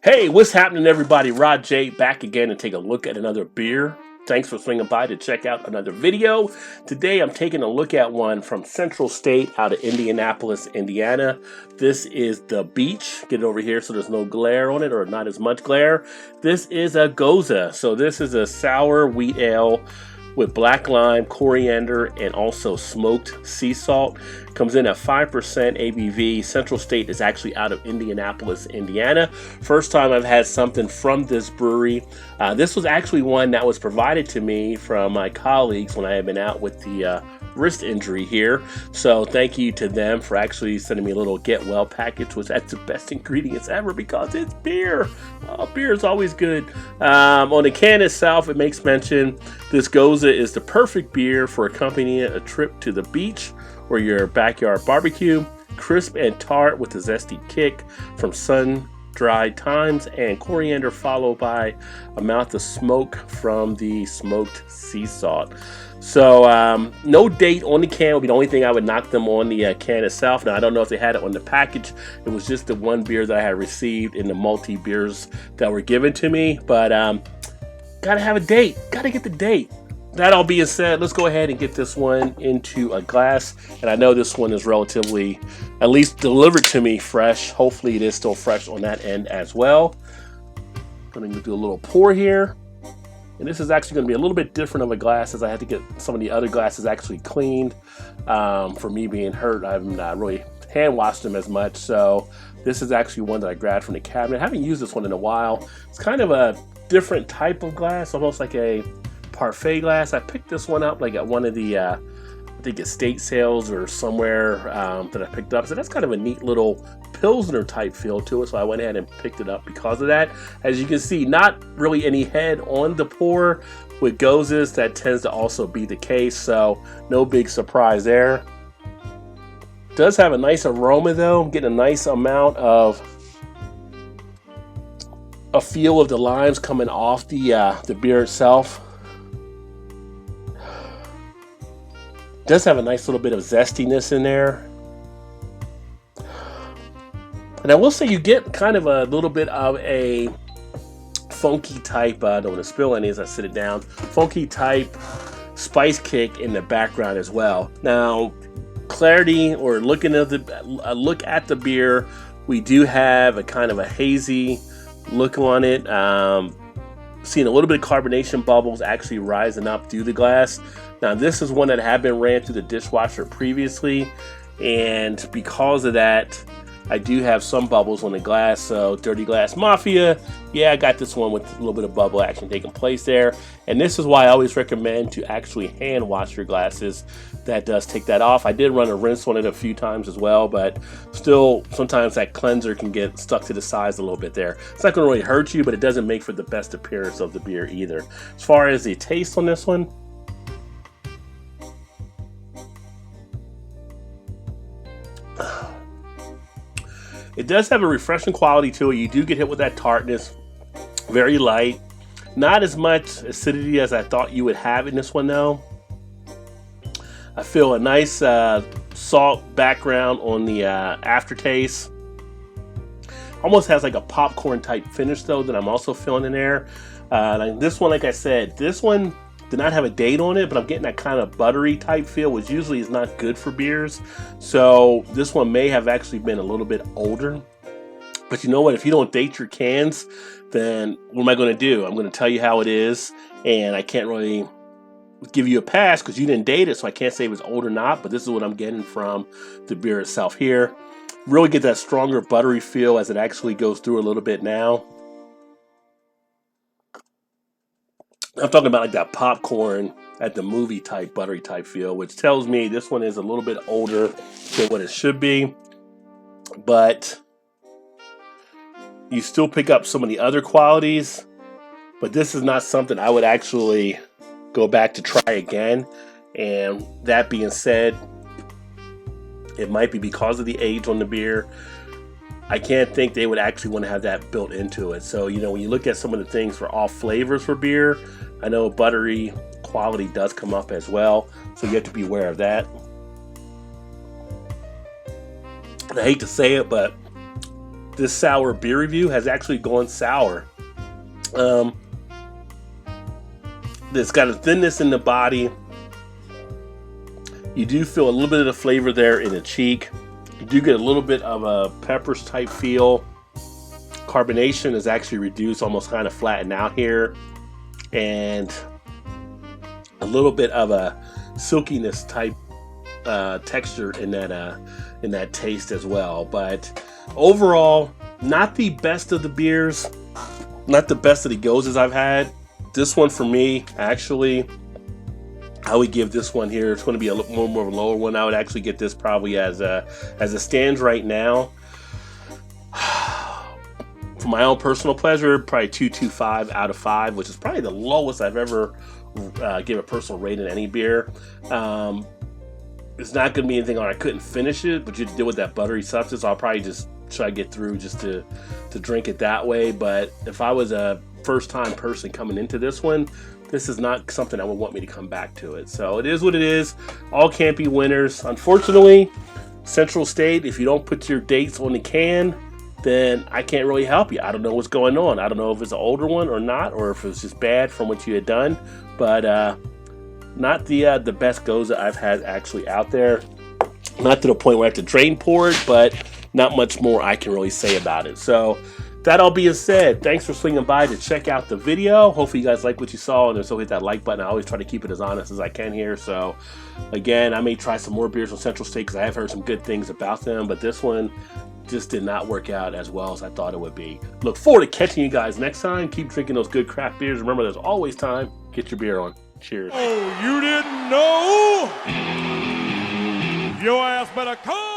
Hey, what's happening, everybody? Rod J back again and take a look at another beer. Thanks for swinging by to check out another video. Today, I'm taking a look at one from Central State out of Indianapolis, Indiana. This is the Beach. Get it over here so there's no glare on it, or not as much glare. This is a Goza. So this is a sour wheat ale with black lime, coriander, and also smoked sea salt. Comes in at 5% ABV. Central State is actually out of Indianapolis, Indiana. First time I've had something from this brewery. This was actually one that was provided to me from my colleagues when I had been out with the wrist injury here. So thank you to them for actually sending me a little get well package, which has the best ingredients ever because it's beer. Oh, beer is always good. On the can itself, it makes mention this Goza is the perfect beer for accompanying a trip to the beach or your backyard barbecue. Crisp and tart with a zesty kick from sun-dried thymes and coriander, followed by a mouth of smoke from the smoked sea salt. So no date on the can would be the only thing I would knock them on the can itself. Now, I don't know if they had it on the package. It was just the one beer that I had received in the multi beers that were given to me. But gotta have a date. Gotta get the date. That all being said, let's go ahead and get this one into a glass. And I know this one is relatively, at least delivered to me, fresh. Hopefully it is still fresh on that end as well. Going to do a little pour here. And this is actually going to be a little bit different of a glass, as I had to get some of the other glasses actually cleaned. For me being hurt, I haven't really hand washed them as much. So this is actually one that I grabbed from the cabinet. I haven't used this one in a while. It's kind of a different type of glass, almost like a parfait glass. I picked this one up like at one of the I think estate sales or somewhere that I picked up. So that's kind of a neat little Pilsner type feel to it. So I went ahead and picked it up because of that. As you can see, not really any head on the pour. With Gozas, that tends to also be the case. So no big surprise there. Does have a nice aroma though. I'm getting a nice amount of a feel of the limes coming off the beer itself. Does have a nice little bit of zestiness in there. And I will say you get kind of a little bit of a funky type, I don't want to spill any as I sit it down, funky type spice kick in the background as well. Now, clarity or looking at look at the beer, we do have a kind of a hazy look on it. Seeing a little bit of carbonation bubbles actually rising up through the glass. Now, this is one that had been ran through the dishwasher previously, and because of that, I do have some bubbles on the glass. So Dirty Glass Mafia, yeah, I got this one with a little bit of bubble action taking place there. And this is why I always recommend to actually hand wash your glasses. That does take that off. I did run a rinse on it a few times as well, but still sometimes that cleanser can get stuck to the sides a little bit there. It's not going to really hurt you, but it doesn't make for the best appearance of the beer either. As far as the taste on this one, it does have a refreshing quality to it. You do get hit with that tartness, very light. Not as much acidity as I thought you would have in this one though. I feel a nice salt background on the aftertaste. Almost has like a popcorn type finish though that I'm also feeling in there. Like this one, like I said, this one did not have a date on it, but I'm getting that kind of buttery type feel, which usually is not good for beers. So this one may have actually been a little bit older. But you know what? If you don't date your cans, then what am I going to do? I'm going to tell you how it is, and I can't really give you a pass because you didn't date it, so I can't say if it's old or not. But this is what I'm getting from the beer itself here. Really get that stronger buttery feel as it actually goes through a little bit now. I'm talking about like that popcorn at the movie type, buttery type feel, which tells me this one is a little bit older than what it should be. But you still pick up some of the other qualities. But this is not something I would actually go back to try again. And that being said, it might be because of the age on the beer. I can't think they would actually want to have that built into it. So, you know, when you look at some of the things for off flavors for beer, I know buttery quality does come up as well. So you have to be aware of that. And I hate to say it, but this sour beer review has actually gone sour. It's got a thinness in the body. You do feel a little bit of the flavor there in the cheek. You do get a little bit of a peppers type feel. Carbonation is actually reduced, almost kind of flattened out here. And a little bit of a silkiness type texture in that taste as well. But overall, not the best of the beers, not the best of the gozes I've had. This one for me, actually, I would give this one here. It's going to be a little more of a lower one. I would actually get this probably as it stands right now. For my own personal pleasure, probably 2.25 out of 5, which is probably the lowest I've ever give a personal rating any beer. It's not going to be anything on I couldn't finish it, but you deal with that buttery substance. I'll probably just try to get through just to drink it that way. But if I was a first-time person coming into this one, this is not something that would want me to come back to it. So it is what it is. All can't be winners. Unfortunately, Central State, if you don't put your dates on the can, then I can't really help you. I don't know what's going on. I don't know if it's an older one or not, or if it was just bad from what you had done. But not the best goza I've had actually out there. Not to the point where I have to drain pour it, but not much more I can really say about it. So that all being said, thanks for swinging by to check out the video. Hopefully you guys like what you saw, and so hit that like button. I always try to keep it as honest as I can here. So again, I may try some more beers from Central State because I have heard some good things about them, but this one just did not work out as well as I thought it would be. Look forward to catching you guys next time. Keep drinking those good craft beers. Remember, there's always time. Get your beer on. Cheers. Oh, you didn't know? Your ass better come.